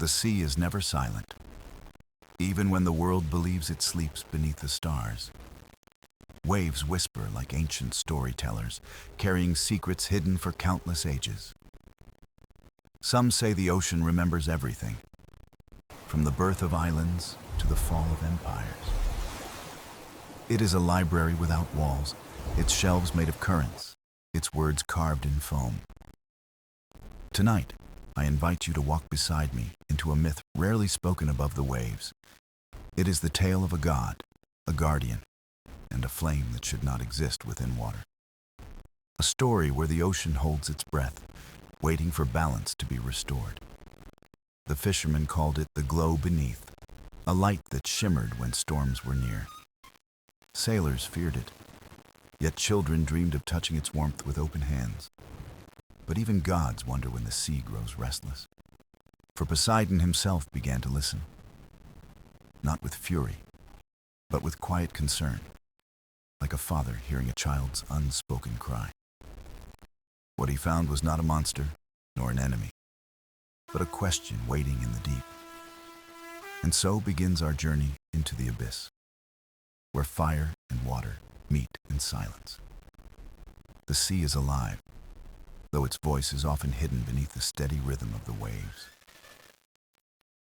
The sea is never silent, even when the world believes it sleeps beneath the stars. Waves whisper like ancient storytellers, carrying secrets hidden for countless ages. Some say the ocean remembers everything, from the birth of islands to the fall of empires. It is a library without walls, its shelves made of currents, its words carved in foam. Tonight, I invite you to walk beside me into a myth rarely spoken above the waves. It is the tale of a god, a guardian, and a flame that should not exist within water. A story where the ocean holds its breath, waiting for balance to be restored. The fishermen called it the glow beneath, a light that shimmered when storms were near. Sailors feared it, yet children dreamed of touching its warmth with open hands. But even gods wonder when the sea grows restless. For Poseidon himself began to listen, not with fury, but with quiet concern, like a father hearing a child's unspoken cry. What he found was not a monster, nor an enemy, but a question waiting in the deep. And so begins our journey into the abyss, where fire and water meet in silence. The sea is alive, though its voice is often hidden beneath the steady rhythm of the waves.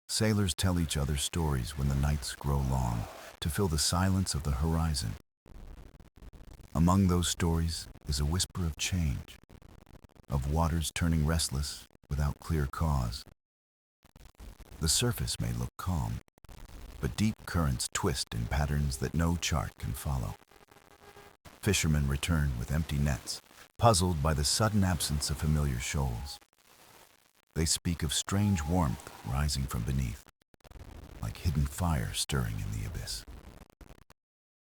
Sailors tell each other stories when the nights grow long to fill the silence of the horizon. Among those stories is a whisper of change, of waters turning restless without clear cause. The surface may look calm, but deep currents twist in patterns that no chart can follow. Fishermen return with empty nets, puzzled by the sudden absence of familiar shoals. They speak of strange warmth rising from beneath, like hidden fire stirring in the abyss.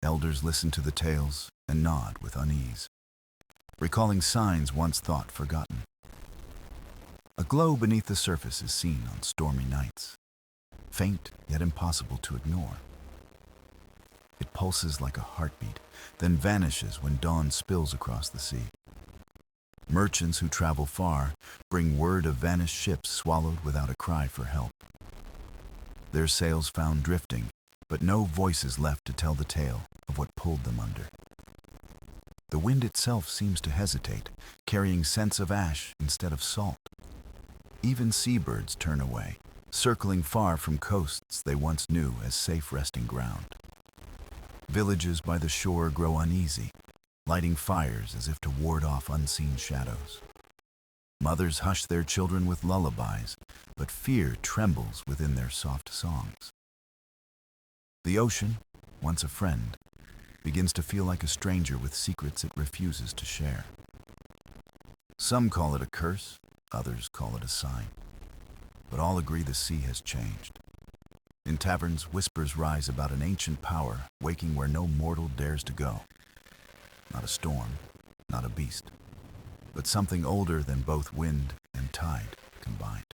Elders listen to the tales and nod with unease, recalling signs once thought forgotten. A glow beneath the surface is seen on stormy nights, faint yet impossible to ignore. It pulses like a heartbeat, then vanishes when dawn spills across the sea. Merchants who travel far bring word of vanished ships swallowed without a cry for help. Their sails found drifting, but no voices left to tell the tale of what pulled them under. The wind itself seems to hesitate, carrying scents of ash instead of salt. Even seabirds turn away, circling far from coasts they once knew as safe resting ground. Villages by the shore grow uneasy, lighting fires as if to ward off unseen shadows. Mothers hush their children with lullabies, but fear trembles within their soft songs. The ocean, once a friend, begins to feel like a stranger with secrets it refuses to share. Some call it a curse, others call it a sign, but all agree the sea has changed. In taverns, whispers rise about an ancient power waking where no mortal dares to go. Not a storm, not a beast, but something older than both wind and tide combined.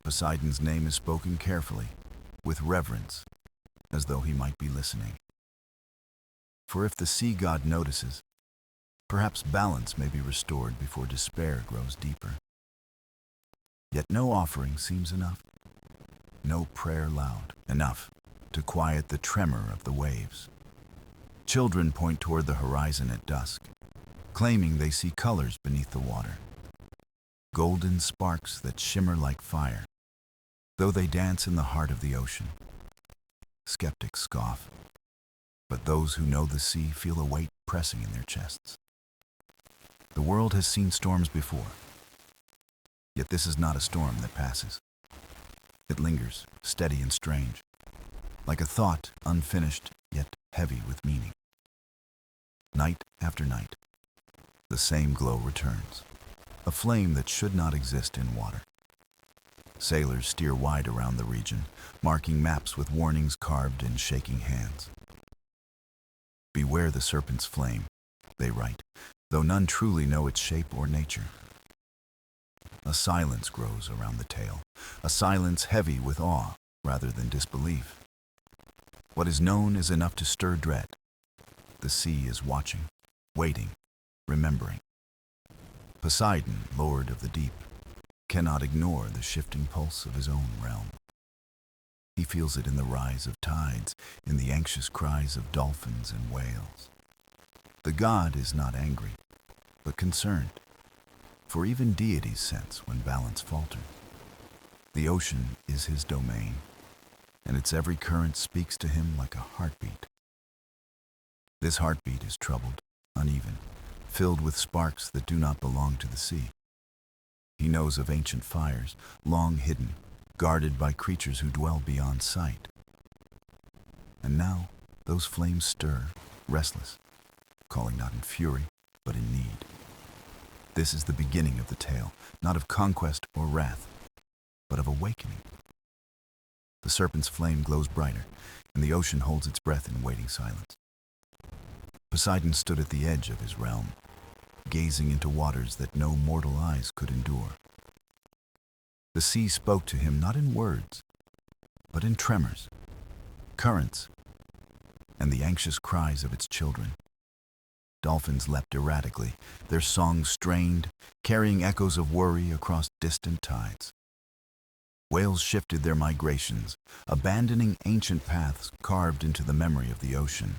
Poseidon's name is spoken carefully, with reverence, as though he might be listening. For if the sea god notices, perhaps balance may be restored before despair grows deeper. Yet no offering seems enough, no prayer loud enough to quiet the tremor of the waves. Children point toward the horizon at dusk, claiming they see colors beneath the water. Golden sparks that shimmer like fire, though they dance in the heart of the ocean. Skeptics scoff, but those who know the sea feel a weight pressing in their chests. The world has seen storms before, yet this is not a storm that passes. It lingers, steady and strange, like a thought unfinished yet heavy with meaning. Night after night, the same glow returns, a flame that should not exist in water. Sailors steer wide around the region, marking maps with warnings carved in shaking hands. Beware the serpent's flame, they write, though none truly know its shape or nature. A silence grows around the tale, a silence heavy with awe rather than disbelief. What is known is enough to stir dread. The sea is watching, waiting, remembering. Poseidon, lord of the deep, cannot ignore the shifting pulse of his own realm. He feels it in the rise of tides, in the anxious cries of dolphins and whales. The god is not angry, but concerned, for even deities sense when balance falters. The ocean is his domain, and its every current speaks to him like a heartbeat. This heartbeat is troubled, uneven, filled with sparks that do not belong to the sea. He knows of ancient fires, long hidden, guarded by creatures who dwell beyond sight. And now, those flames stir, restless, calling not in fury, but in need. This is the beginning of the tale, not of conquest or wrath, but of awakening. The serpent's flame glows brighter, and the ocean holds its breath in waiting silence. Poseidon stood at the edge of his realm, gazing into waters that no mortal eyes could endure. The sea spoke to him not in words, but in tremors, currents, and the anxious cries of its children. Dolphins leapt erratically, their songs strained, carrying echoes of worry across distant tides. Whales shifted their migrations, abandoning ancient paths carved into the memory of the ocean.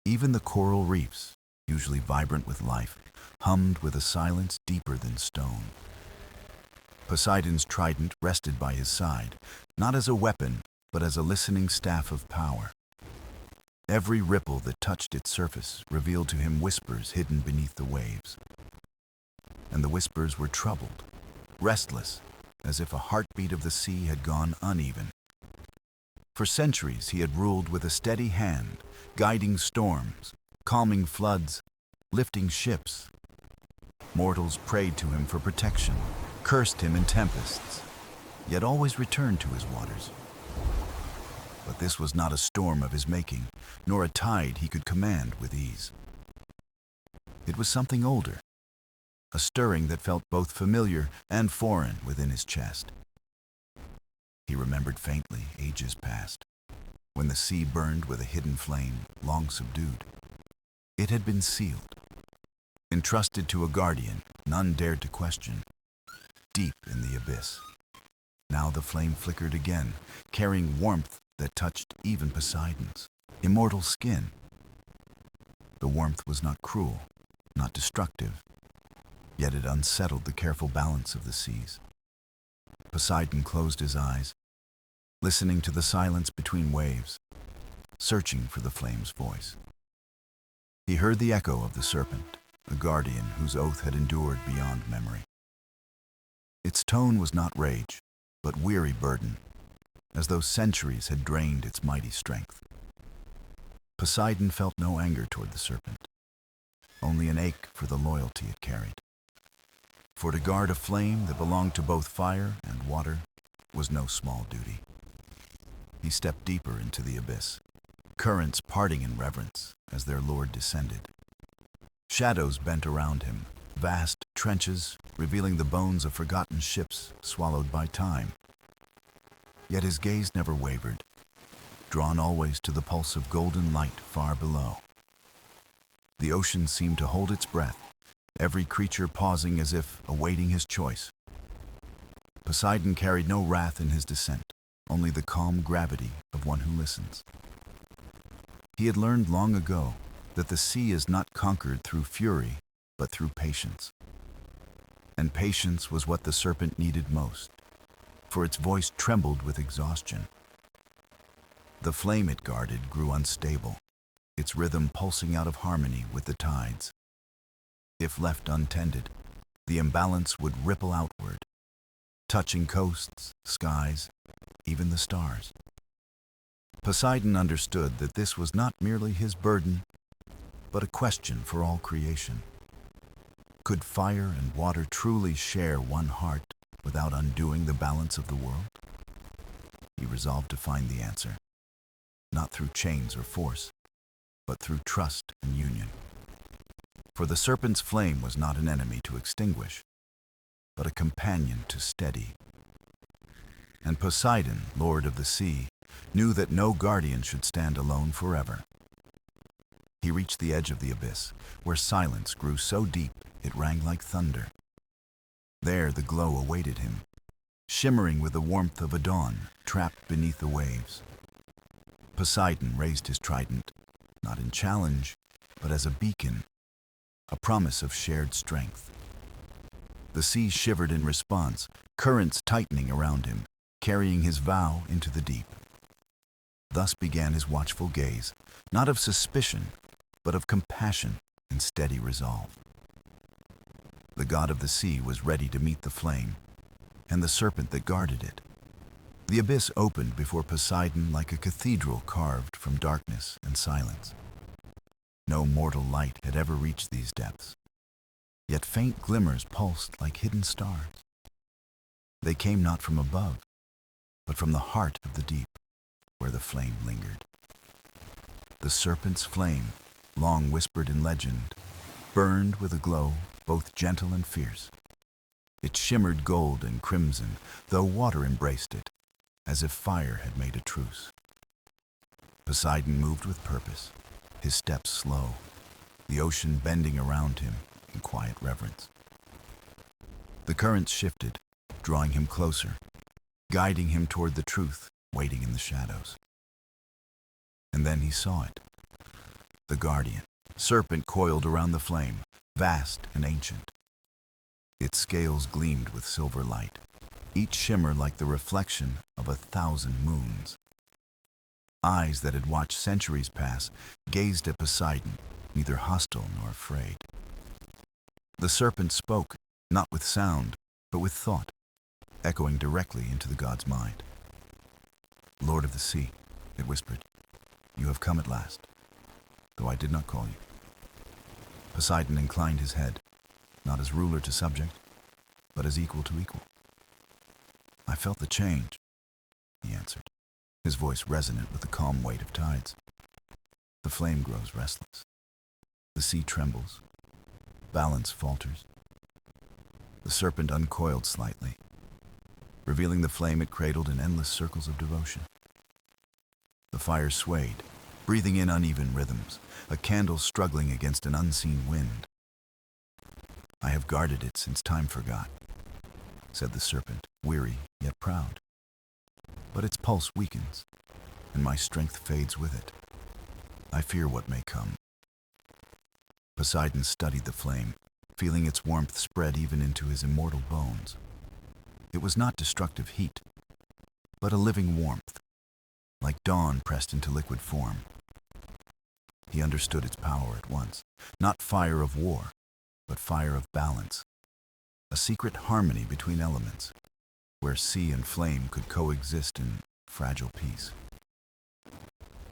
Even the coral reefs, usually vibrant with life, hummed with a silence deeper than stone. Poseidon's trident rested by his side, not as a weapon, but as a listening staff of power. Every ripple that touched its surface revealed to him whispers hidden beneath the waves. And the whispers were troubled, restless, as if a heartbeat of the sea had gone uneven. For centuries he had ruled with a steady hand, guiding storms, calming floods, lifting ships. Mortals prayed to him for protection, cursed him in tempests, yet always returned to his waters. But this was not a storm of his making, nor a tide he could command with ease. It was something older, a stirring that felt both familiar and foreign within his chest. He remembered faintly ages past, when the sea burned with a hidden flame, long subdued. It had been sealed, entrusted to a guardian none dared to question, deep in the abyss. Now the flame flickered again, carrying warmth that touched even Poseidon's immortal skin. The warmth was not cruel, not destructive, yet it unsettled the careful balance of the seas. Poseidon closed his eyes, listening to the silence between waves, searching for the flame's voice. He heard the echo of the serpent, a guardian whose oath had endured beyond memory. Its tone was not rage, but weary burden, as though centuries had drained its mighty strength. Poseidon felt no anger toward the serpent, only an ache for the loyalty it carried. For to guard a flame that belonged to both fire and water was no small duty. He stepped deeper into the abyss, currents parting in reverence as their lord descended. Shadows bent around him, vast trenches revealing the bones of forgotten ships swallowed by time. Yet his gaze never wavered, drawn always to the pulse of golden light far below. The ocean seemed to hold its breath, every creature pausing as if awaiting his choice. Poseidon carried no wrath in his descent, only the calm gravity of one who listens. He had learned long ago that the sea is not conquered through fury, but through patience. And patience was what the serpent needed most, for its voice trembled with exhaustion. The flame it guarded grew unstable, its rhythm pulsing out of harmony with the tides. If left untended, the imbalance would ripple outward, touching coasts, skies, even the stars. Poseidon understood that this was not merely his burden, but a question for all creation. Could fire and water truly share one heart without undoing the balance of the world? He resolved to find the answer, not through chains or force, but through trust and union. For the serpent's flame was not an enemy to extinguish, but a companion to steady. And Poseidon, lord of the sea, knew that no guardian should stand alone forever. He reached the edge of the abyss, where silence grew so deep it rang like thunder. There the glow awaited him, shimmering with the warmth of a dawn trapped beneath the waves. Poseidon raised his trident, not in challenge, but as a beacon, a promise of shared strength. The sea shivered in response, currents tightening around him, carrying his vow into the deep. Thus began his watchful gaze, not of suspicion, but of compassion and steady resolve. The god of the sea was ready to meet the flame, and the serpent that guarded it. The abyss opened before Poseidon like a cathedral carved from darkness and silence. No mortal light had ever reached these depths, yet faint glimmers pulsed like hidden stars. They came not from above, but from the heart of the deep, where the flame lingered. The serpent's flame, long whispered in legend, burned with a glow both gentle and fierce. It shimmered gold and crimson, though water embraced it, as if fire had made a truce. Poseidon moved with purpose, his steps slow, the ocean bending around him in quiet reverence. The currents shifted, drawing him closer, guiding him toward the truth waiting in the shadows. And then he saw it. The guardian, serpent coiled around the flame, vast and ancient. Its scales gleamed with silver light, each shimmer like the reflection of 1,000 moons. Eyes that had watched centuries pass gazed at Poseidon, neither hostile nor afraid. The serpent spoke, not with sound, but with thought, echoing directly into the god's mind. "Lord of the sea," it whispered, "you have come at last, though I did not call you." Poseidon inclined his head, not as ruler to subject, but as equal to equal. "I felt the change," he answered, his voice resonant with the calm weight of tides. "The flame grows restless. The sea trembles. Balance falters." The serpent uncoiled slightly, revealing the flame it cradled in endless circles of devotion. The fire swayed, breathing in uneven rhythms, a candle struggling against an unseen wind. "I have guarded it since time forgot," said the serpent, weary yet proud. "But its pulse weakens, and my strength fades with it. I fear what may come." Poseidon studied the flame, feeling its warmth spread even into his immortal bones. It was not destructive heat, but a living warmth, like dawn pressed into liquid form. He understood its power at once, not fire of war, but fire of balance, a secret harmony between elements, where sea and flame could coexist in fragile peace.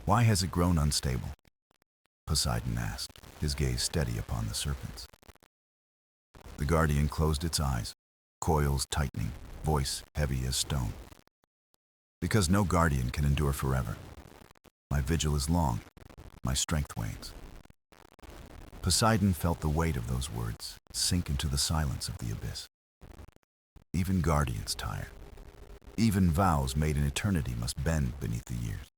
"Why has it grown unstable?" Poseidon asked, his gaze steady upon the serpents. The guardian closed its eyes, coils tightening, voice heavy as stone. "Because no guardian can endure forever. My vigil is long, my strength wanes." Poseidon felt the weight of those words sink into the silence of the abyss. Even guardians tire. Even vows made in eternity must bend beneath the years.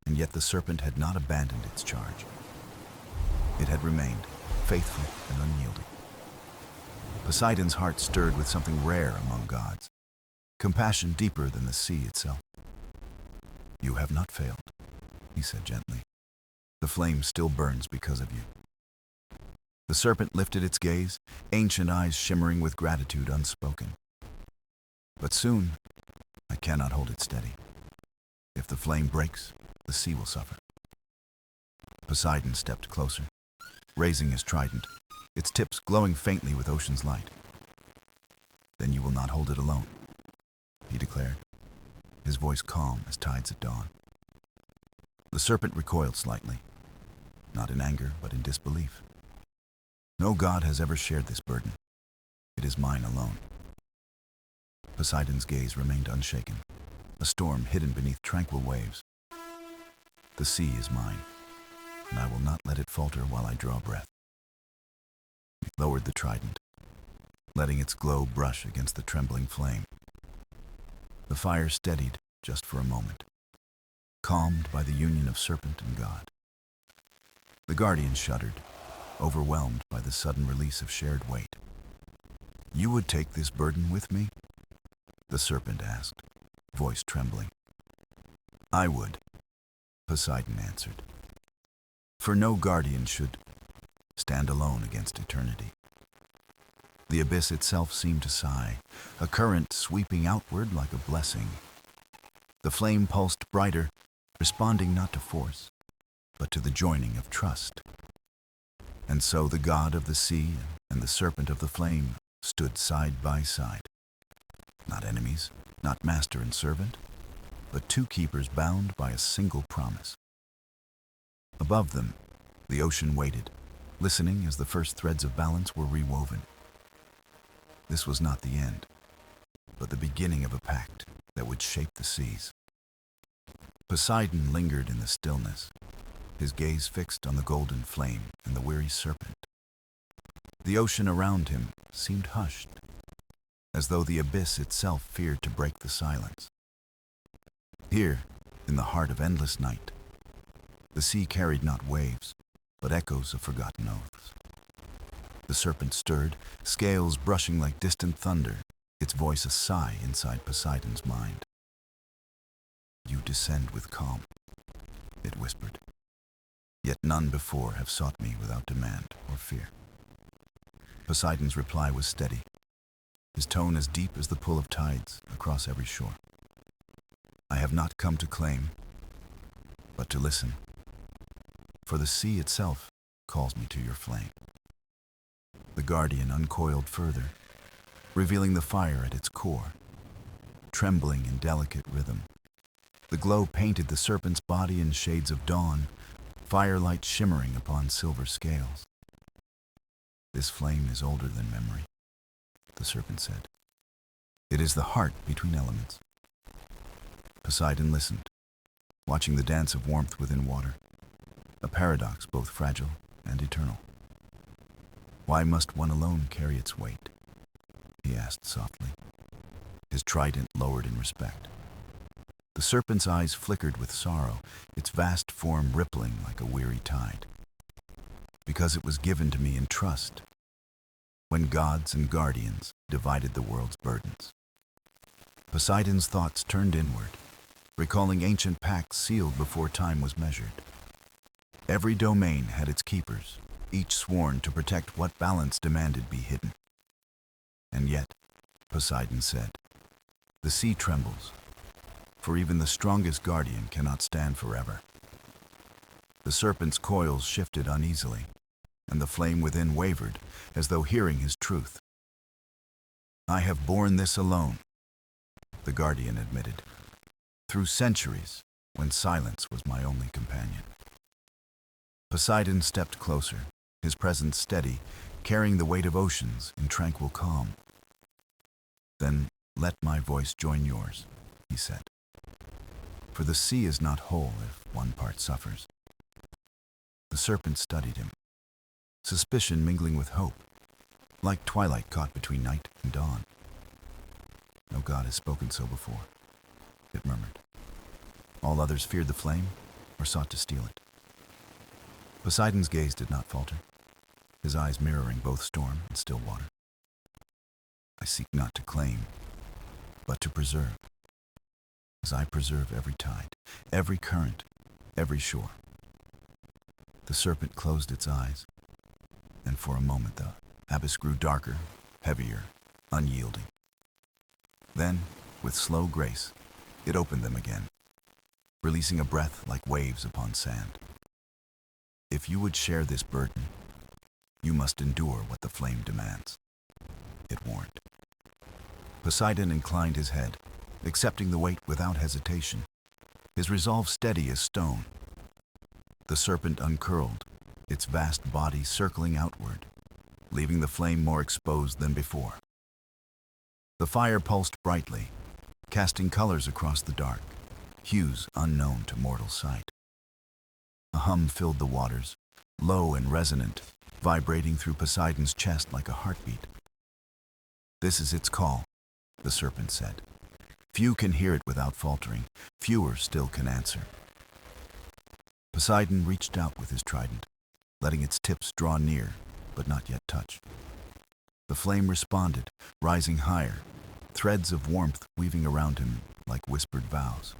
And yet the serpent had not abandoned its charge. It had remained faithful and unyielding. Poseidon's heart stirred with something rare among gods, compassion deeper than the sea itself. "You have not failed," he said gently. "The flame still burns because of you." The serpent lifted its gaze, ancient eyes shimmering with gratitude unspoken. "But soon, I cannot hold it steady. If the flame breaks, the sea will suffer." Poseidon stepped closer, raising his trident, its tips glowing faintly with ocean's light. "Then you will not hold it alone," he declared, his voice calm as tides at dawn. The serpent recoiled slightly, not in anger, but in disbelief. "No god has ever shared this burden. It is mine alone." Poseidon's gaze remained unshaken, a storm hidden beneath tranquil waves. "The sea is mine, and I will not let it falter while I draw breath." He lowered the trident, letting its glow brush against the trembling flame. The fire steadied just for a moment, calmed by the union of serpent and god. The guardian shuddered, overwhelmed by the sudden release of shared weight. You would take this burden with me? The serpent asked, voice trembling. I would, Poseidon answered. For no guardian should stand alone against eternity. The abyss itself seemed to sigh, a current sweeping outward like a blessing. The flame pulsed brighter, responding not to force, but to the joining of trust. And so the god of the sea and the serpent of the flame stood side by side. Not enemies, not master and servant, but two keepers bound by a single promise. Above them, the ocean waited, listening as the first threads of balance were rewoven. This was not the end, but the beginning of a pact that would shape the seas. Poseidon lingered in the stillness, his gaze fixed on the golden flame and the weary serpent. The ocean around him seemed hushed, as though the abyss itself feared to break the silence. Here, in the heart of endless night, the sea carried not waves, but echoes of forgotten oaths. The serpent stirred, scales brushing like distant thunder, its voice a sigh inside Poseidon's mind. You descend with calm, it whispered. Yet none before have sought me without demand or fear. Poseidon's reply was steady, his tone as deep as the pull of tides across every shore. I have not come to claim, but to listen, for the sea itself calls me to your flame. The guardian uncoiled further, revealing the fire at its core. Trembling in delicate rhythm, the glow painted the serpent's body in shades of dawn, firelight shimmering upon silver scales. This flame is older than memory, the serpent said. It is the heart between elements. Poseidon listened, watching the dance of warmth within water, a paradox both fragile and eternal. Why must one alone carry its weight? He asked softly, his trident lowered in respect. The serpent's eyes flickered with sorrow, its vast form rippling like a weary tide. Because it was given to me in trust, when gods and guardians divided the world's burdens. Poseidon's thoughts turned inward, recalling ancient pacts sealed before time was measured. Every domain had its keepers, each sworn to protect what balance demanded be hidden. And yet, Poseidon said, the sea trembles, for even the strongest guardian cannot stand forever. The serpent's coils shifted uneasily, and the flame within wavered, as though hearing his truth. I have borne this alone, the guardian admitted, through centuries when silence was my only companion. Poseidon stepped closer, his presence steady, carrying the weight of oceans in tranquil calm. Then let my voice join yours, he said. For the sea is not whole if one part suffers. The serpent studied him, suspicion mingling with hope, like twilight caught between night and dawn. No god has spoken so before, it murmured. All others feared the flame or sought to steal it. Poseidon's gaze did not falter, his eyes mirroring both storm and still water. I seek not to claim, but to preserve, as I preserve every tide, every current, every shore. The serpent closed its eyes, and for a moment the abyss grew darker, heavier, unyielding. Then, with slow grace, it opened them again, releasing a breath like waves upon sand. If you would share this burden, you must endure what the flame demands, it warned. Poseidon inclined his head, accepting the weight without hesitation, his resolve steady as stone. The serpent uncurled, its vast body circling outward, leaving the flame more exposed than before. The fire pulsed brightly, casting colors across the dark, hues unknown to mortal sight. A hum filled the waters, low and resonant, vibrating through Poseidon's chest like a heartbeat. This is its call, the serpent said. Few can hear it without faltering, fewer still can answer. Poseidon reached out with his trident, letting its tips draw near, but not yet touch. The flame responded, rising higher, threads of warmth weaving around him like whispered vows.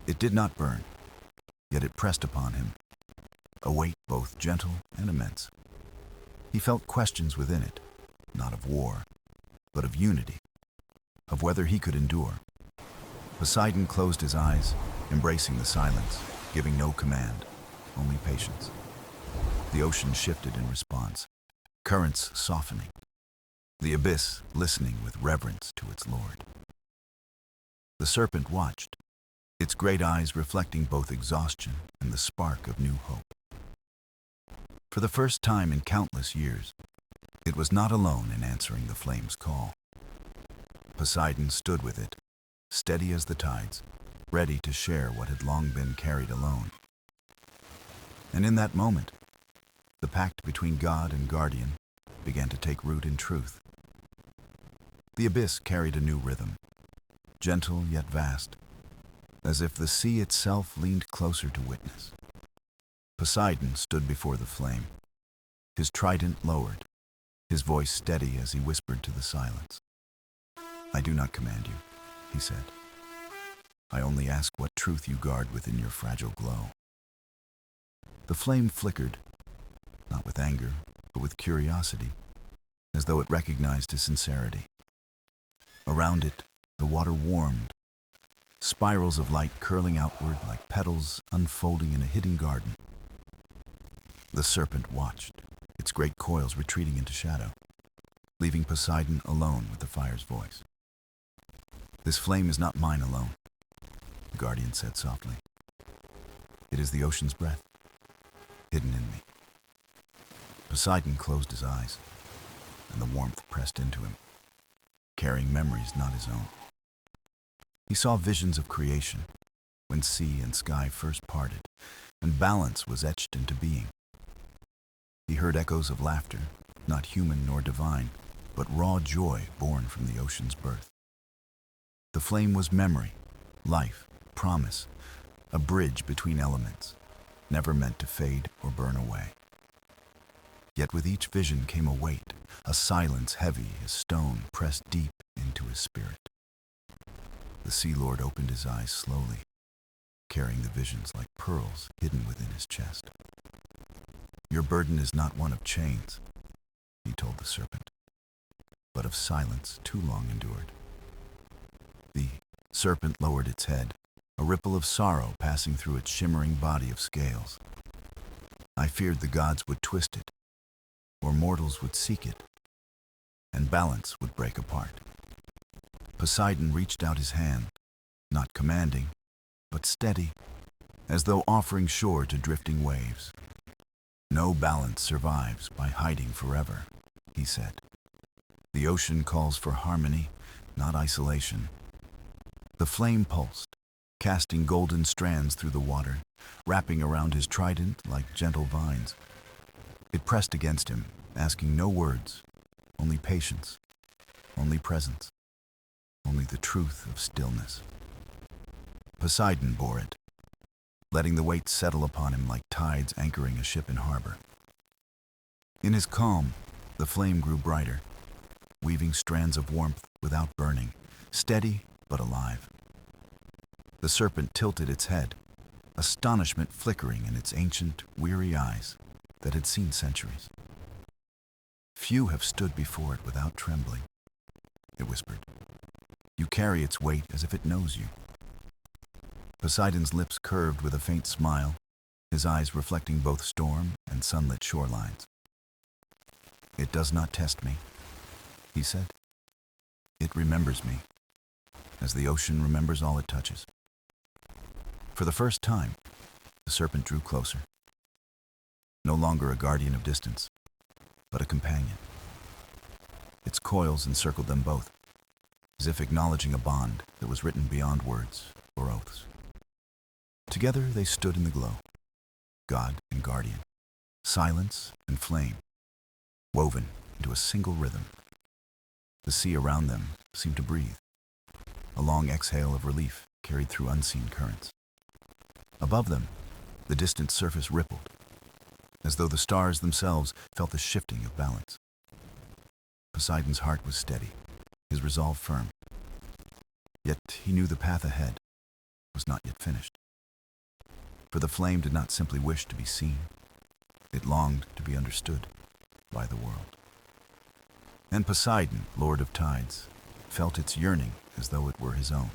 It did not burn, yet it pressed upon him, a weight both gentle and immense. He felt questions within it, not of war, but of unity, of whether he could endure. Poseidon closed his eyes, embracing the silence, giving no command, only patience. The ocean shifted in response, currents softening, the abyss listening with reverence to its lord. The serpent watched, its great eyes reflecting both exhaustion and the spark of new hope. For the first time in countless years, it was not alone in answering the flame's call. Poseidon stood with it, steady as the tides, ready to share what had long been carried alone. And in that moment, the pact between God and guardian began to take root in truth. The abyss carried a new rhythm, gentle yet vast, as if the sea itself leaned closer to witness. Poseidon stood before the flame, his trident lowered, his voice steady as he whispered to the silence. "I do not command you," he said. "I only ask what truth you guard within your fragile glow." The flame flickered, not with anger, but with curiosity, as though it recognized his sincerity. Around it, the water warmed, spirals of light curling outward like petals unfolding in a hidden garden. The serpent watched, its great coils retreating into shadow, leaving Poseidon alone with the fire's voice. "This flame is not mine alone," the guardian said softly. "It is the ocean's breath, hidden in me." Poseidon closed his eyes, and the warmth pressed into him, carrying memories not his own. He saw visions of creation, when sea and sky first parted, and balance was etched into being. He heard echoes of laughter, not human nor divine, but raw joy born from the ocean's birth. The flame was memory, life, promise, a bridge between elements, never meant to fade or burn away. Yet with each vision came a weight, a silence heavy as stone pressed deep into his spirit. The Sea Lord opened his eyes slowly, carrying the visions like pearls hidden within his chest. "Your burden is not one of chains," he told the serpent, "but of silence too long endured." The serpent lowered its head, a ripple of sorrow passing through its shimmering body of scales. "I feared the gods would twist it, or mortals would seek it, and balance would break apart." Poseidon reached out his hand, not commanding, but steady, as though offering shore to drifting waves. "No balance survives by hiding forever," he said. "The ocean calls for harmony, not isolation." The flame pulsed, casting golden strands through the water, wrapping around his trident like gentle vines. It pressed against him, asking no words, only patience, only presence, only the truth of stillness. Poseidon bore it, letting the weight settle upon him like tides anchoring a ship in harbor. In his calm, the flame grew brighter, weaving strands of warmth without burning, steady but alive. The serpent tilted its head, astonishment flickering in its ancient, weary eyes that had seen centuries. "Few have stood before it without trembling," it whispered. "You carry its weight as if it knows you." Poseidon's lips curved with a faint smile, his eyes reflecting both storm and sunlit shorelines. "It does not test me," he said. "It remembers me, as the ocean remembers all it touches." For the first time, the serpent drew closer. No longer a guardian of distance, but a companion. Its coils encircled them both, as if acknowledging a bond that was written beyond words or oaths. Together they stood in the glow, God and guardian, silence and flame, woven into a single rhythm. The sea around them seemed to breathe, a long exhale of relief carried through unseen currents. Above them, the distant surface rippled, as though the stars themselves felt the shifting of balance. Poseidon's heart was steady, his resolve firm. Yet he knew the path ahead was not yet finished. For the flame did not simply wish to be seen, it longed to be understood by the world. And Poseidon, lord of tides, felt its yearning as though it were his own.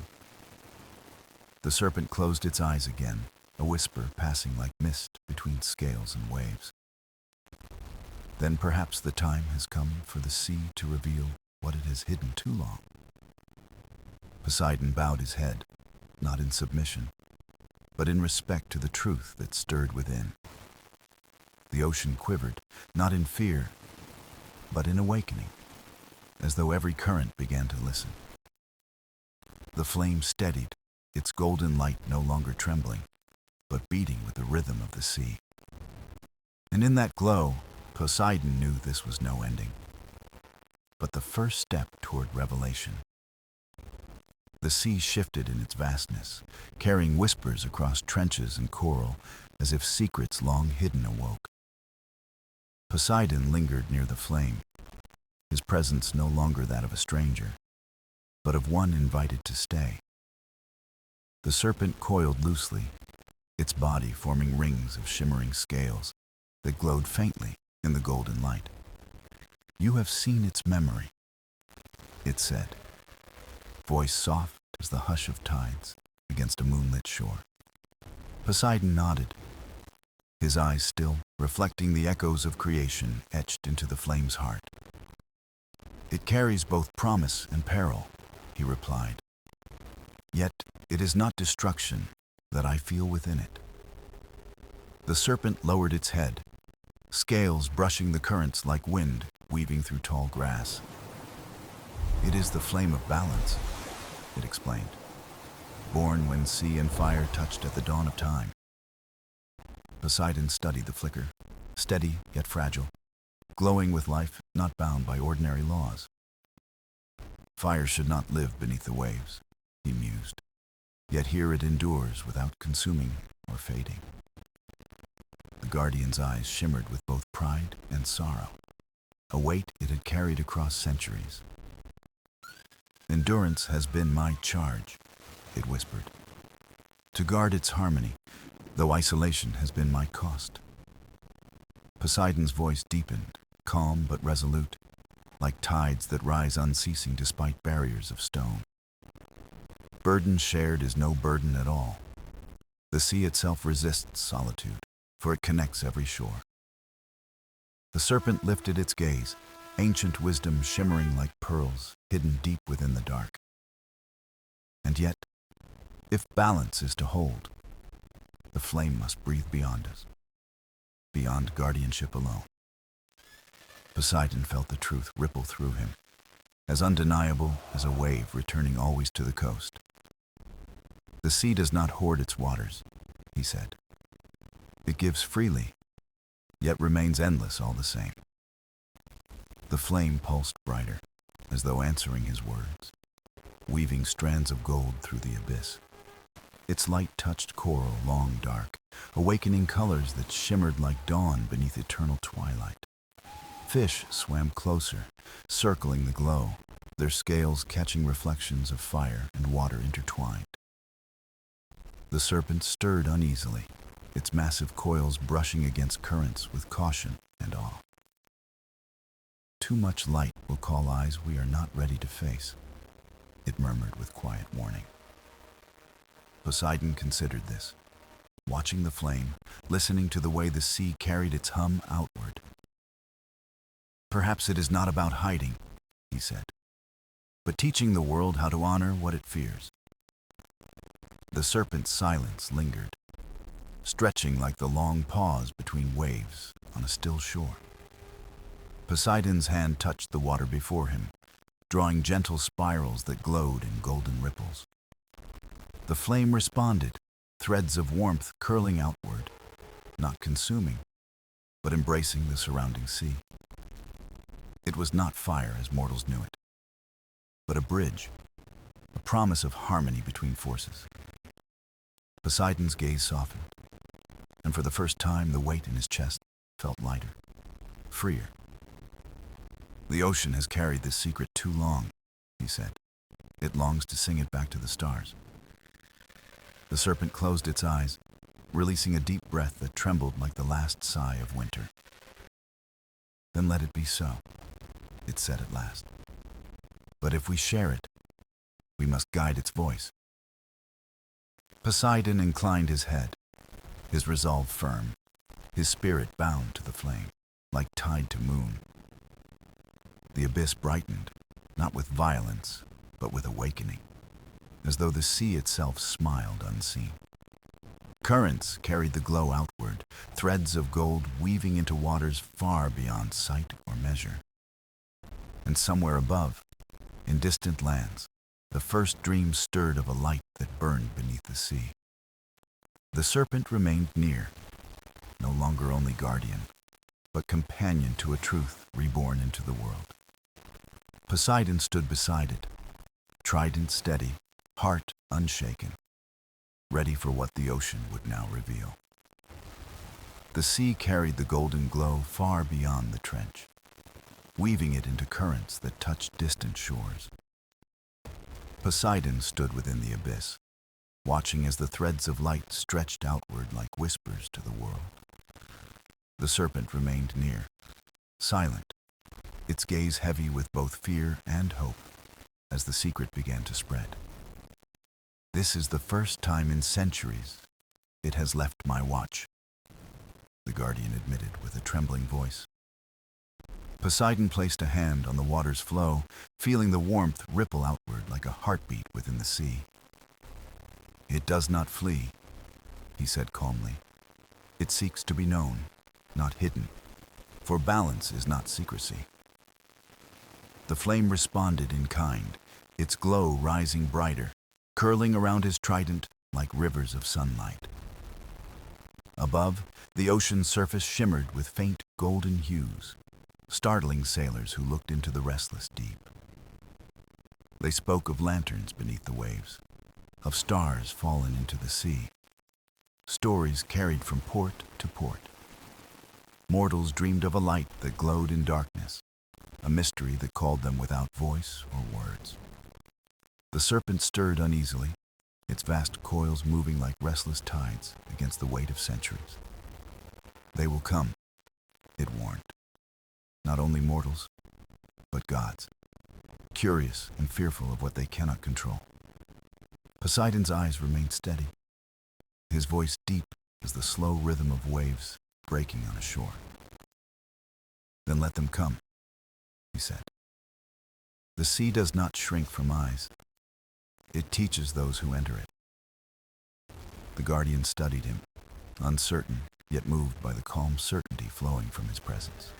The serpent closed its eyes again, a whisper passing like mist between scales and waves. Then perhaps the time has come for the sea to reveal what it has hidden too long. Poseidon bowed his head, not in submission, but in respect to the truth that stirred within. The ocean quivered, not in fear, but in awakening, as though every current began to listen. The flame steadied, its golden light no longer trembling, but beating with the rhythm of the sea. And in that glow, Poseidon knew this was no ending, but the first step toward revelation. The sea shifted in its vastness, carrying whispers across trenches and coral, as if secrets long hidden awoke. Poseidon lingered near the flame, his presence no longer that of a stranger, but of one invited to stay. The serpent coiled loosely, its body forming rings of shimmering scales that glowed faintly in the golden light. "You have seen its memory," it said, voice soft as the hush of tides against a moonlit shore. Poseidon nodded, his eyes still reflecting the echoes of creation etched into the flame's heart. "It carries both promise and peril," he replied. "Yet it is not destruction that I feel within it." The serpent lowered its head, scales brushing the currents like wind weaving through tall grass. "It is the flame of balance," it explained, born when sea and fire touched at the dawn of time. Poseidon studied the flicker, steady yet fragile, glowing with life not bound by ordinary laws. "Fire should not live beneath the waves," he mused, "yet here it endures without consuming or fading." The guardian's eyes shimmered with both pride and sorrow, a weight it had carried across centuries. "Endurance has been my charge," it whispered, "to guard its harmony, though isolation has been my cost." Poseidon's voice deepened, calm but resolute, like tides that rise unceasing despite barriers of stone. "Burden shared is no burden at all. The sea itself resists solitude, for it connects every shore." The serpent lifted its gaze, ancient wisdom shimmering like pearls hidden deep within the dark. "And yet, if balance is to hold, the flame must breathe beyond us, beyond guardianship alone." Poseidon felt the truth ripple through him, as undeniable as a wave returning always to the coast. "The sea does not hoard its waters," he said. "It gives freely, yet remains endless all the same." The flame pulsed brighter, as though answering his words, weaving strands of gold through the abyss. Its light touched coral long dark, awakening colors that shimmered like dawn beneath eternal twilight. Fish swam closer, circling the glow, their scales catching reflections of fire and water intertwined. The serpent stirred uneasily, its massive coils brushing against currents with caution and awe. "Too much light will call eyes we are not ready to face," it murmured with quiet warning. Poseidon considered this, watching the flame, listening to the way the sea carried its hum outward. "Perhaps it is not about hiding," he said, "but teaching the world how to honor what it fears." The serpent's silence lingered, stretching like the long pause between waves on a still shore. Poseidon's hand touched the water before him, drawing gentle spirals that glowed in golden ripples. The flame responded, threads of warmth curling outward, not consuming, but embracing the surrounding sea. It was not fire as mortals knew it, but a bridge, a promise of harmony between forces. Poseidon's gaze softened, and for the first time the weight in his chest felt lighter, freer. The ocean has carried this secret too long, he said. It longs to sing it back to the stars. The serpent closed its eyes, releasing a deep breath that trembled like the last sigh of winter. Then let it be so, it said at last. But if we share it, we must guide its voice. Poseidon inclined his head, his resolve firm, his spirit bound to the flame, like tide to moon. The abyss brightened, not with violence, but with awakening, as though the sea itself smiled unseen. Currents carried the glow outward, threads of gold weaving into waters far beyond sight or measure. And somewhere above, in distant lands, the first dream stirred of a light that burned beneath the sea. The serpent remained near, no longer only guardian, but companion to a truth reborn into the world. Poseidon stood beside it, trident steady, heart unshaken, ready for what the ocean would now reveal. The sea carried the golden glow far beyond the trench, weaving it into currents that touched distant shores. Poseidon stood within the abyss, watching as the threads of light stretched outward like whispers to the world. The serpent remained near, silent, its gaze heavy with both fear and hope as the secret began to spread. This is the first time in centuries it has left my watch, the guardian admitted with a trembling voice. Poseidon placed a hand on the water's flow, feeling the warmth ripple outward like a heartbeat within the sea. It does not flee, he said calmly. It seeks to be known, not hidden, for balance is not secrecy. The flame responded in kind, its glow rising brighter, curling around his trident like rivers of sunlight. Above, the ocean's surface shimmered with faint golden hues, startling sailors who looked into the restless deep. They spoke of lanterns beneath the waves, of stars fallen into the sea, stories carried from port to port. Mortals dreamed of a light that glowed in darkness, a mystery that called them without voice or words. The serpent stirred uneasily, its vast coils moving like restless tides against the weight of centuries. They will come, it warned. Not only mortals, but gods, curious and fearful of what they cannot control. Poseidon's eyes remained steady, his voice deep as the slow rhythm of waves breaking on a shore. Then let them come, he said. The sea does not shrink from eyes. It teaches those who enter it. The guardian studied him, uncertain, yet moved by the calm certainty flowing from his presence.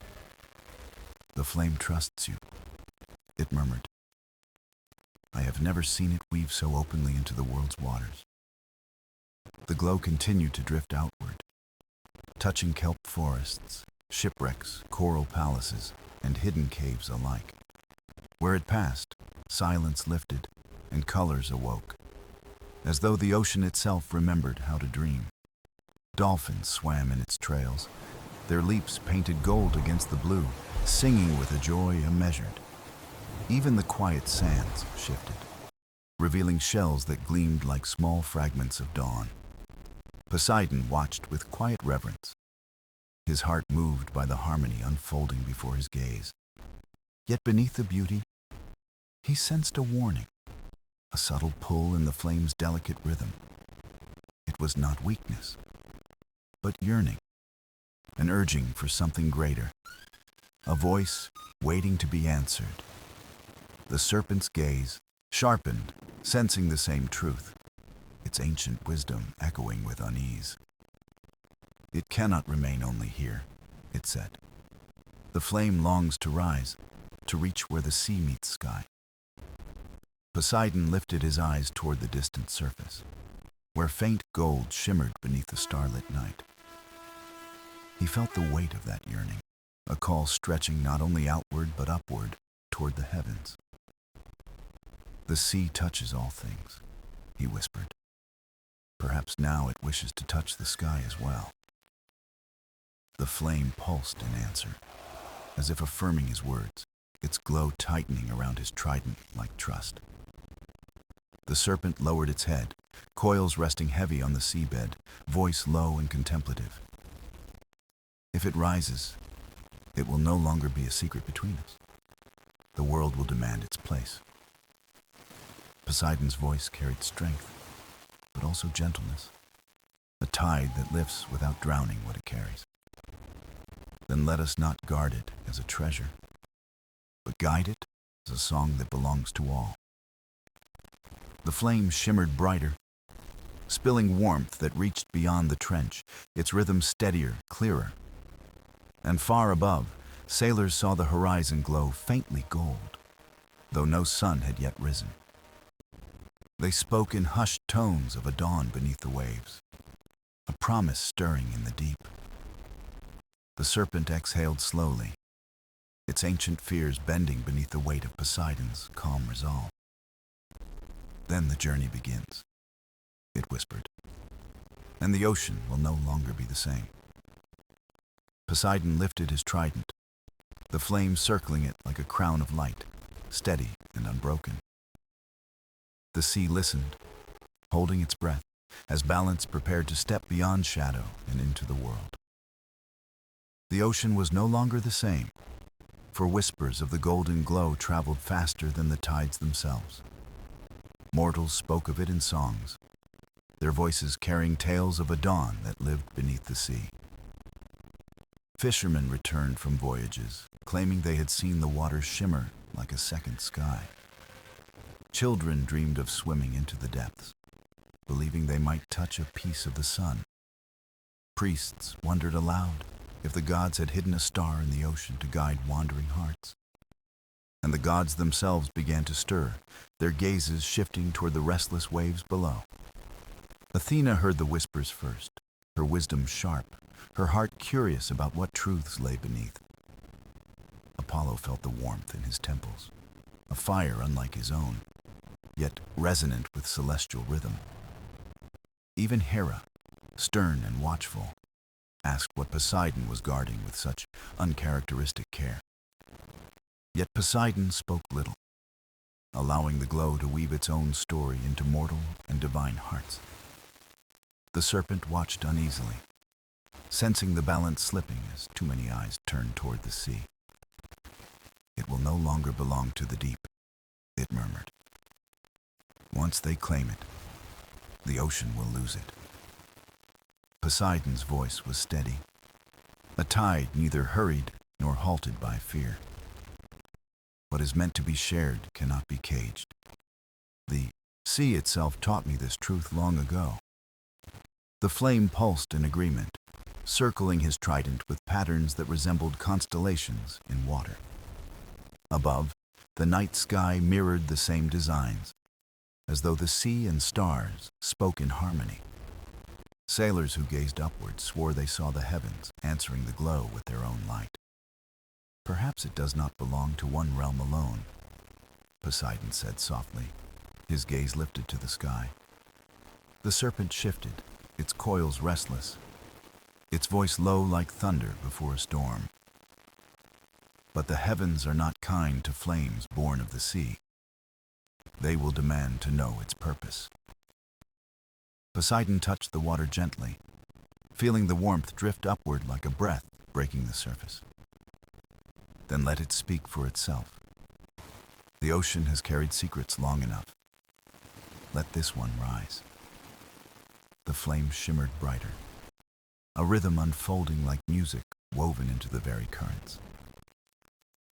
The flame trusts you, it murmured. I have never seen it weave so openly into the world's waters. The glow continued to drift outward, touching kelp forests, shipwrecks, coral palaces, and hidden caves alike. Where it passed, silence lifted, and colors awoke, as though the ocean itself remembered how to dream. Dolphins swam in its trails, their leaps painted gold against the blue, singing with a joy immeasured. Even the quiet sands shifted, revealing shells that gleamed like small fragments of dawn. Poseidon watched with quiet reverence, his heart moved by the harmony unfolding before his gaze. Yet beneath the beauty, he sensed a warning, a subtle pull in the flame's delicate rhythm. It was not weakness, but yearning, an urging for something greater, a voice waiting to be answered. The serpent's gaze sharpened, sensing the same truth, its ancient wisdom echoing with unease. It cannot remain only here, it said. The flame longs to rise, to reach where the sea meets sky. Poseidon lifted his eyes toward the distant surface, where faint gold shimmered beneath the starlit night. He felt the weight of that yearning, a call stretching not only outward but upward toward the heavens. The sea touches all things, he whispered. Perhaps now it wishes to touch the sky as well. The flame pulsed in answer, as if affirming his words. its glow tightening around his trident like trust. The serpent lowered its head, coils resting heavy on the seabed, voice low and contemplative. If it rises, it will no longer be a secret between us. The world will demand its place. Poseidon's voice carried strength, but also gentleness, a tide that lifts without drowning what it carries. Then let us not guard it as a treasure, but guide it as a song that belongs to all. The flame shimmered brighter, spilling warmth that reached beyond the trench, its rhythm steadier, clearer. And far above, sailors saw the horizon glow faintly gold, though no sun had yet risen. They spoke in hushed tones of a dawn beneath the waves, a promise stirring in the deep. The serpent exhaled slowly, its ancient fears bending beneath the weight of Poseidon's calm resolve. Then the journey begins, it whispered, and the ocean will no longer be the same. Poseidon lifted his trident, the flame circling it like a crown of light, steady and unbroken. The sea listened, holding its breath, as balance prepared to step beyond shadow and into the world. The ocean was no longer the same, for whispers of the golden glow traveled faster than the tides themselves. Mortals spoke of it in songs, their voices carrying tales of a dawn that lived beneath the sea. Fishermen returned from voyages, claiming they had seen the water shimmer like a second sky. Children dreamed of swimming into the depths, believing they might touch a piece of the sun. Priests wondered aloud if the gods had hidden a star in the ocean to guide wandering hearts. And the gods themselves began to stir, their gazes shifting toward the restless waves below. Athena heard the whispers first, her wisdom sharp, her heart curious about what truths lay beneath. Apollo felt the warmth in his temples, a fire unlike his own, yet resonant with celestial rhythm. Even Hera, stern and watchful, asked what Poseidon was guarding with such uncharacteristic care. Yet Poseidon spoke little, allowing the glow to weave its own story into mortal and divine hearts. The serpent watched uneasily, sensing the balance slipping as too many eyes turned toward the sea. It will no longer belong to the deep, it murmured. Once they claim it, the ocean will lose it. Poseidon's voice was steady, a tide neither hurried nor halted by fear. What is meant to be shared cannot be caged. The sea itself taught me this truth long ago. The flame pulsed in agreement, circling his trident with patterns that resembled constellations in water. Above, the night sky mirrored the same designs, as though the sea and stars spoke in harmony. Sailors who gazed upward swore they saw the heavens answering the glow with their own light. Perhaps it does not belong to one realm alone, Poseidon said softly, his gaze lifted to the sky. The serpent shifted, its coils restless, its voice low like thunder before a storm. But the heavens are not kind to flames born of the sea. They will demand to know its purpose. Poseidon touched the water gently, feeling the warmth drift upward like a breath breaking the surface. Then let it speak for itself. The ocean has carried secrets long enough. Let this one rise. The flame shimmered brighter, a rhythm unfolding like music woven into the very currents.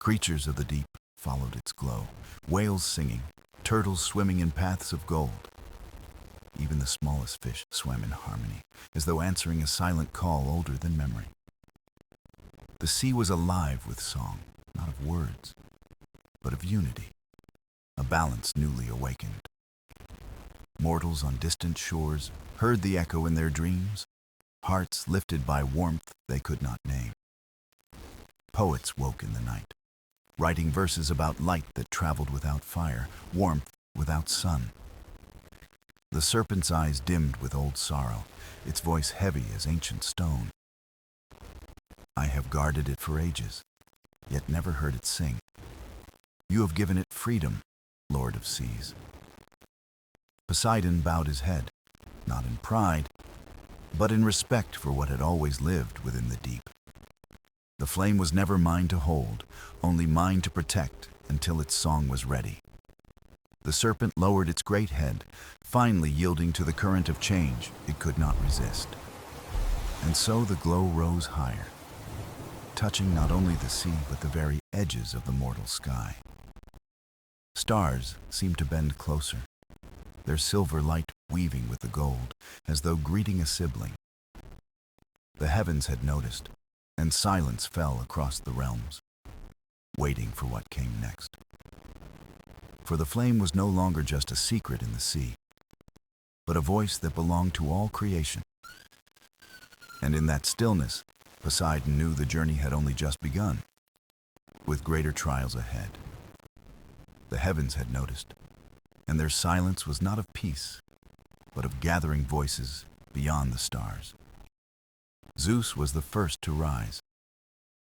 Creatures of the deep followed its glow, whales singing, turtles swimming in paths of gold. Even the smallest fish swam in harmony, as though answering a silent call older than memory. The sea was alive with song, not of words, but of unity, a balance newly awakened. Mortals on distant shores heard the echo in their dreams, hearts lifted by warmth they could not name. Poets woke in the night, writing verses about light that traveled without fire, warmth without sun. The serpent's eyes dimmed with old sorrow, its voice heavy as ancient stone. I have guarded it for ages, yet never heard it sing. You have given it freedom, Lord of Seas." Poseidon bowed his head, not in pride, but in respect for what had always lived within the deep. The flame was never mine to hold, only mine to protect until its song was ready. The serpent lowered its great head, finally yielding to the current of change it could not resist. And so the glow rose higher, touching not only the sea but the very edges of the mortal sky. Stars seemed to bend closer, their silver light weaving with the gold, as though greeting a sibling. The heavens had noticed, and silence fell across the realms, waiting for what came next. For the flame was no longer just a secret in the sea, but a voice that belonged to all creation. And in that stillness, Poseidon knew the journey had only just begun, with greater trials ahead. The heavens had noticed, and their silence was not of peace, but of gathering voices beyond the stars. Zeus was the first to rise,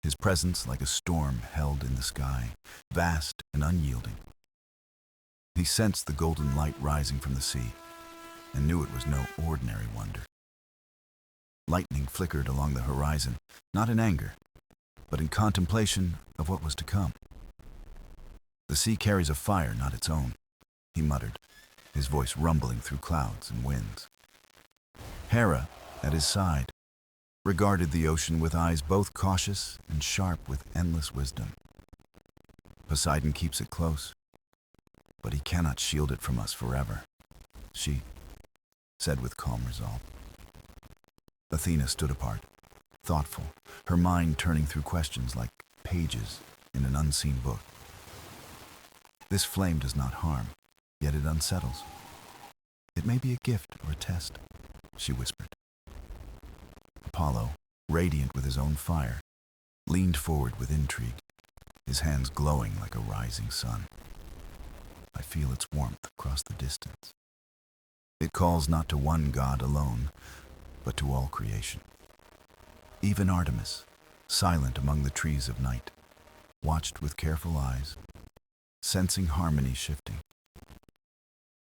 his presence like a storm held in the sky, vast and unyielding. He sensed the golden light rising from the sea, and knew it was no ordinary wonder. Lightning flickered along the horizon, not in anger, but in contemplation of what was to come. "The sea carries a fire not its own," he muttered, his voice rumbling through clouds and winds. Hera, at his side, regarded the ocean with eyes both cautious and sharp with endless wisdom. "Poseidon keeps it close, but he cannot shield it from us forever," she said with calm resolve. Athena stood apart, thoughtful, her mind turning through questions like pages in an unseen book. "This flame does not harm, yet it unsettles. It may be a gift or a test," she whispered. Apollo, radiant with his own fire, leaned forward with intrigue, his hands glowing like a rising sun. "I feel its warmth across the distance. It calls not to one god alone, but to all creation." Even Artemis, silent among the trees of night, watched with careful eyes, sensing harmony shifting.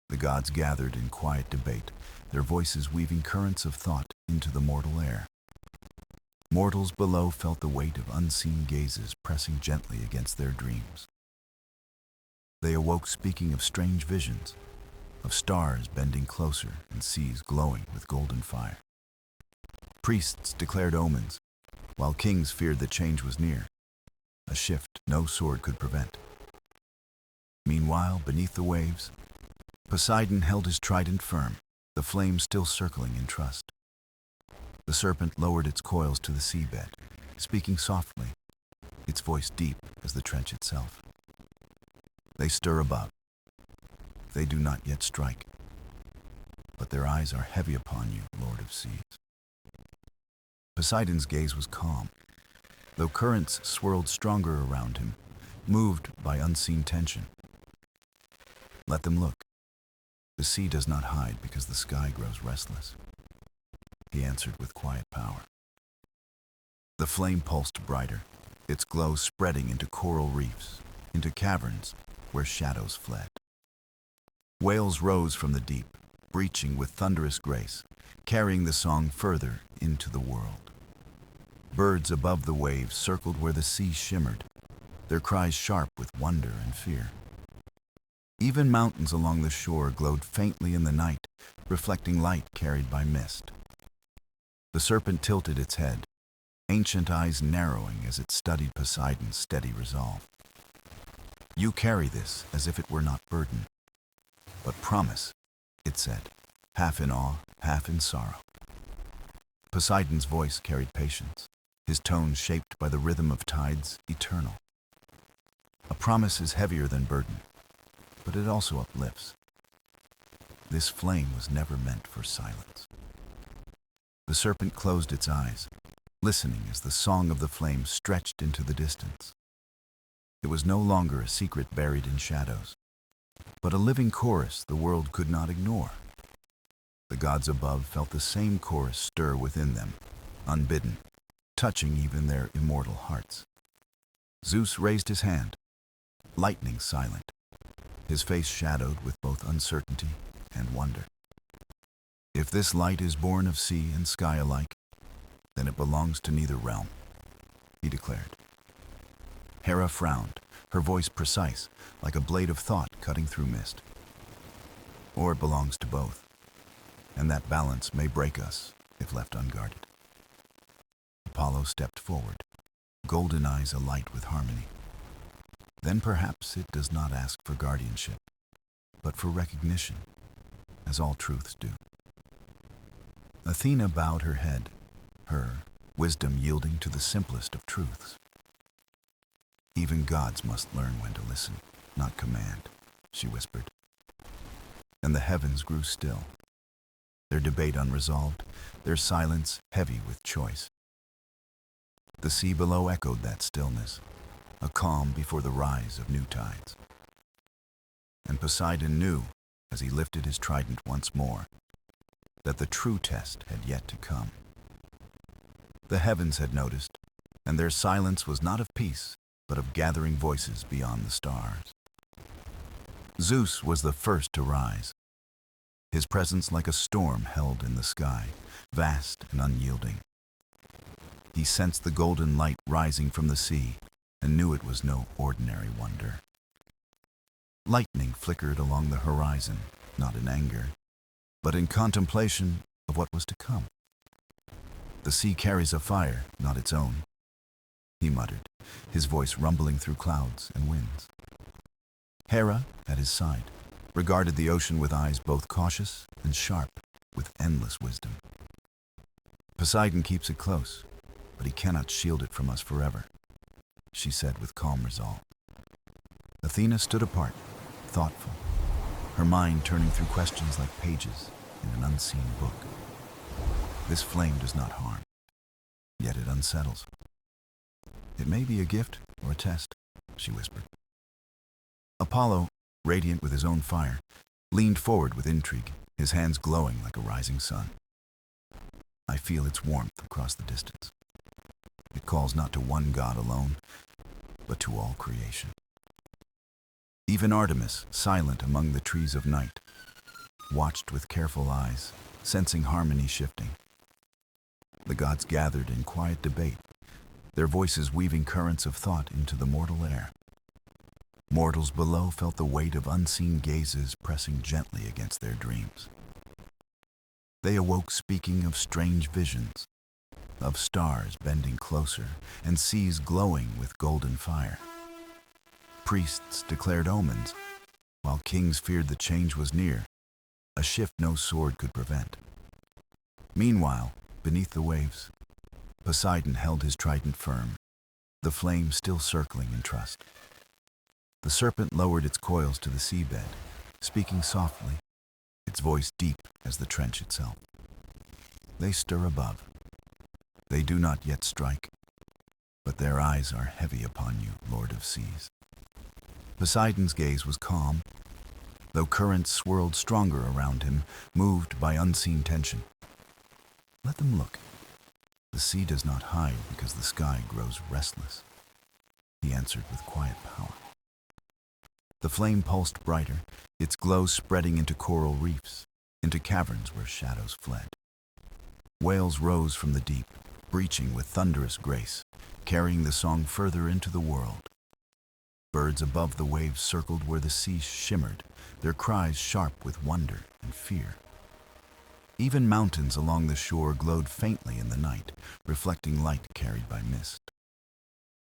The gods gathered in quiet debate, their voices weaving currents of thought into the mortal air. Mortals below felt the weight of unseen gazes pressing gently against their dreams. They awoke speaking of strange visions, of stars bending closer and seas glowing with golden fire. Priests declared omens, while kings feared that change was near, a shift no sword could prevent. Meanwhile, beneath the waves, Poseidon held his trident firm, the flame still circling in trust. The serpent lowered its coils to the seabed, speaking softly, its voice deep as the trench itself. "They stir above. They do not yet strike, but their eyes are heavy upon you, Lord of Seas." Poseidon's gaze was calm, though currents swirled stronger around him, moved by unseen tension. "Let them look. The sea does not hide because the sky grows restless," he answered with quiet power. The flame pulsed brighter, its glow spreading into coral reefs, into caverns where shadows fled. Whales rose from the deep, breaching with thunderous grace, carrying the song further into the world. Birds above the waves circled where the sea shimmered, their cries sharp with wonder and fear. Even mountains along the shore glowed faintly in the night, reflecting light carried by mist. The serpent tilted its head, ancient eyes narrowing as it studied Poseidon's steady resolve. "You carry this as if it were not burden. But promise," it said, half in awe, half in sorrow. Poseidon's voice carried patience, his tone shaped by the rhythm of tides eternal. "A promise is heavier than burden, but it also uplifts. This flame was never meant for silence." The serpent closed its eyes, listening as the song of the flame stretched into the distance. It was no longer a secret buried in shadows, but a living chorus the world could not ignore. The gods above felt the same chorus stir within them, unbidden, touching even their immortal hearts. Zeus raised his hand, lightning silent, his face shadowed with both uncertainty and wonder. If this light is born of sea and sky alike, then it belongs to neither realm, he declared. Hera frowned, her voice precise, like a blade of thought cutting through mist. Or it belongs to both, and that balance may break us if left unguarded. Apollo stepped forward, golden eyes alight with harmony. Then perhaps it does not ask for guardianship, but for recognition, as all truths do. Athena bowed her head, her wisdom yielding to the simplest of truths. Even gods must learn when to listen, not command, she whispered. And the heavens grew still, their debate unresolved, their silence heavy with choice. The sea below echoed that stillness, a calm before the rise of new tides. And Poseidon knew, as he lifted his trident once more, that the true test had yet to come. The heavens had noticed, and their silence was not of peace, but of gathering voices beyond the stars. Zeus was the first to rise, his presence like a storm held in the sky, vast and unyielding. He sensed the golden light rising from the sea and knew it was no ordinary wonder. Lightning flickered along the horizon, not in anger, but in contemplation of what was to come. The sea carries a fire, not its own, he muttered, his voice rumbling through clouds and winds. Hera, at his side, regarded the ocean with eyes both cautious and sharp, with endless wisdom. Poseidon keeps it close, but he cannot shield it from us forever, she said with calm resolve. Athena stood apart, thoughtful, her mind turning through questions like pages in an unseen book. This flame does not harm, yet it unsettles. It may be a gift or a test, she whispered. Apollo, radiant with his own fire, leaned forward with intrigue, his hands glowing like a rising sun. I feel its warmth across the distance. It calls not to one god alone, but to all creation. Even Artemis, silent among the trees of night, watched with careful eyes, sensing harmony shifting. The gods gathered in quiet debate, their voices weaving currents of thought into the mortal air. Mortals below felt the weight of unseen gazes pressing gently against their dreams. They awoke speaking of strange visions, of stars bending closer and seas glowing with golden fire. Priests declared omens, while kings feared the change was near, a shift no sword could prevent. Meanwhile, beneath the waves, Poseidon held his trident firm, the flame still circling in trust. The serpent lowered its coils to the seabed, speaking softly, its voice deep as the trench itself. They stir above. They do not yet strike, but their eyes are heavy upon you, Lord of Seas. Poseidon's gaze was calm, though currents swirled stronger around him, moved by unseen tension. Let them look. The sea does not hide because the sky grows restless, he answered with quiet power. The flame pulsed brighter, its glow spreading into coral reefs, into caverns where shadows fled. Whales rose from the deep, breaching with thunderous grace, carrying the song further into the world. Birds above the waves circled where the sea shimmered, their cries sharp with wonder and fear. Even mountains along the shore glowed faintly in the night, reflecting light carried by mist.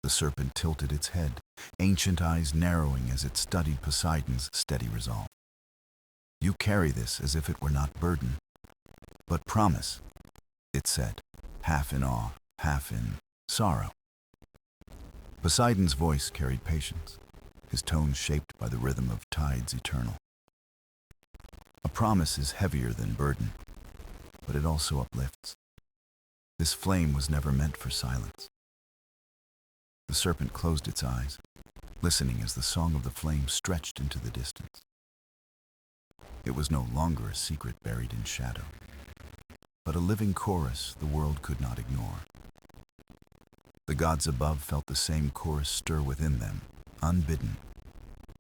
The serpent tilted its head, ancient eyes narrowing as it studied Poseidon's steady resolve. You carry this as if it were not burden, but promise, it said, half in awe, half in sorrow. Poseidon's voice carried patience, his tone shaped by the rhythm of tides eternal. A promise is heavier than burden, but it also uplifts. This flame was never meant for silence. The serpent closed its eyes, listening as the song of the flame stretched into the distance. It was no longer a secret buried in shadow, but a living chorus the world could not ignore. The gods above felt the same chorus stir within them, unbidden,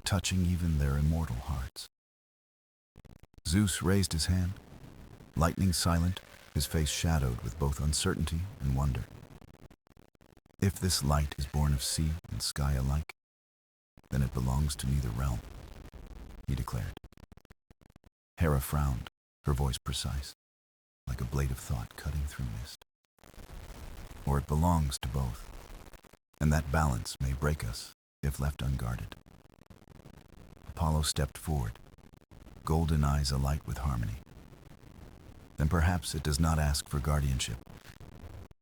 touching even their immortal hearts. Zeus raised his hand, lightning silent, his face shadowed with both uncertainty and wonder. If this light is born of sea and sky alike, then it belongs to neither realm, he declared. Hera frowned, her voice precise, like a blade of thought cutting through mist. Or it belongs to both, and that balance may break us if left unguarded. Apollo stepped forward, golden eyes alight with harmony. Then perhaps it does not ask for guardianship,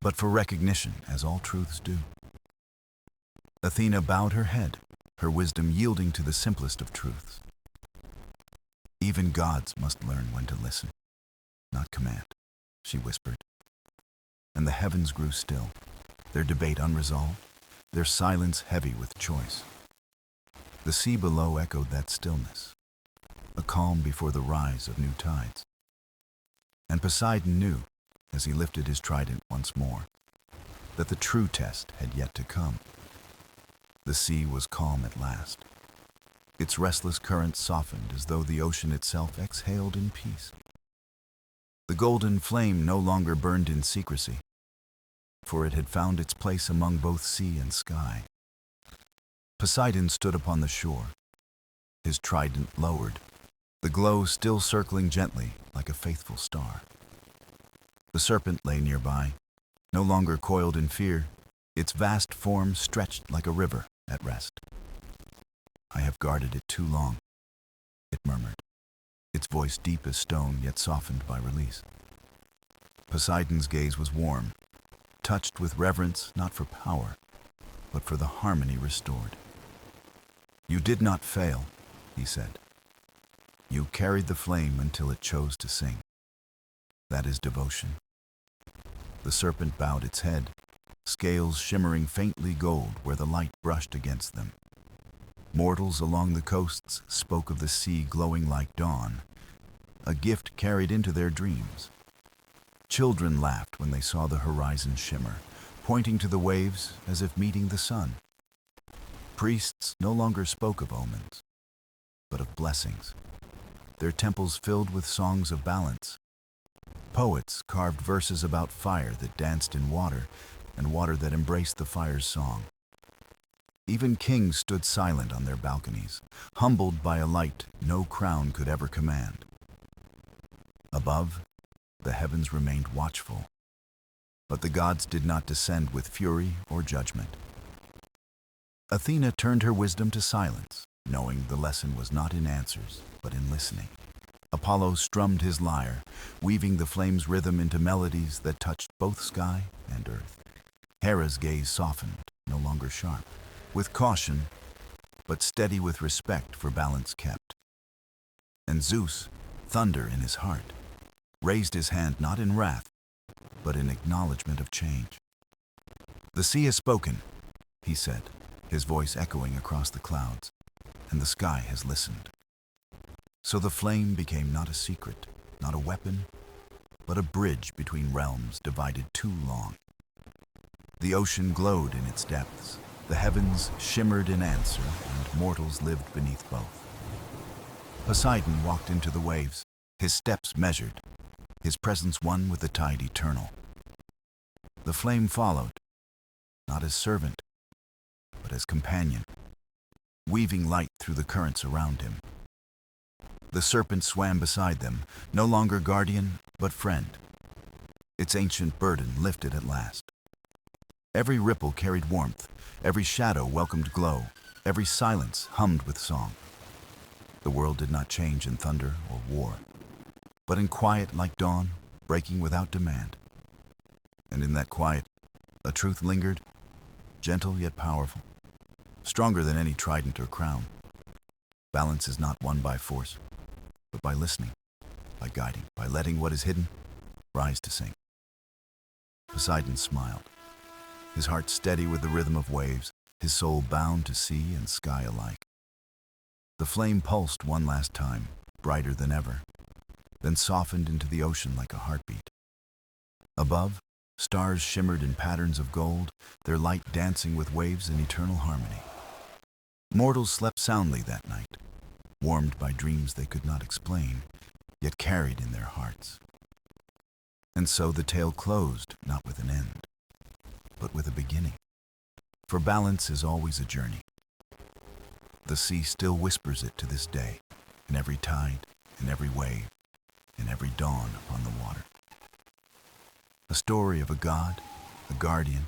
but for recognition, as all truths do. Athena bowed her head, her wisdom yielding to the simplest of truths. Even gods must learn when to listen, not command, she whispered. And the heavens grew still, their debate unresolved, their silence heavy with choice. The sea below echoed that stillness, a calm before the rise of new tides. And Poseidon knew, as he lifted his trident once more, that the true test had yet to come. The sea was calm at last. Its restless currents softened as though the ocean itself exhaled in peace. The golden flame no longer burned in secrecy, for it had found its place among both sea and sky. Poseidon stood upon the shore, his trident lowered, the glow still circling gently like a faithful star. The serpent lay nearby, no longer coiled in fear, its vast form stretched like a river at rest. I have guarded it too long, it murmured, its voice deep as stone yet softened by release. Poseidon's gaze was warm, touched with reverence not for power, but for the harmony restored. You did not fail, he said. You carried the flame until it chose to sing. That is devotion. The serpent bowed its head, scales shimmering faintly gold where the light brushed against them. Mortals along the coasts spoke of the sea glowing like dawn, a gift carried into their dreams. Children laughed when they saw the horizon shimmer, pointing to the waves as if meeting the sun. Priests no longer spoke of omens, but of blessings, their temples filled with songs of balance. Poets carved verses about fire that danced in water, and water that embraced the fire's song. Even kings stood silent on their balconies, humbled by a light no crown could ever command. Above, the heavens remained watchful, but the gods did not descend with fury or judgment. Athena turned her wisdom to silence, knowing the lesson was not in answers, but in listening. Apollo strummed his lyre, weaving the flame's rhythm into melodies that touched both sky and earth. Hera's gaze softened, no longer sharp, with caution, but steady with respect for balance kept. And Zeus, thunder in his heart, raised his hand not in wrath, but in acknowledgement of change. The sea has spoken, he said, his voice echoing across the clouds, and the sky has listened. So the flame became not a secret, not a weapon, but a bridge between realms divided too long. The ocean glowed in its depths, the heavens shimmered in answer, and mortals lived beneath both. Poseidon walked into the waves, his steps measured, his presence one with the tide eternal. The flame followed, not as servant, but as companion, weaving light through the currents around him. The serpent swam beside them, no longer guardian, but friend, its ancient burden lifted at last. Every ripple carried warmth, every shadow welcomed glow, every silence hummed with song. The world did not change in thunder or war, but in quiet like dawn, breaking without demand. And in that quiet, a truth lingered, gentle yet powerful, stronger than any trident or crown. Balance is not won by force, but by listening, by guiding, by letting what is hidden rise to sing. Poseidon smiled, his heart steady with the rhythm of waves, his soul bound to sea and sky alike. The flame pulsed one last time, brighter than ever, then softened into the ocean like a heartbeat. Above, stars shimmered in patterns of gold, their light dancing with waves in eternal harmony. Mortals slept soundly that night, warmed by dreams they could not explain, yet carried in their hearts. And so the tale closed, not with an end, but with a beginning. For balance is always a journey. The sea still whispers it to this day, in every tide, in every wave, in every dawn upon the water. A story of a god, a guardian,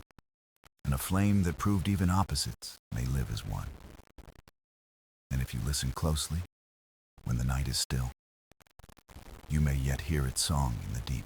and a flame that proved even opposites may live as one. And if you listen closely, when the night is still, you may yet hear its song in the deep.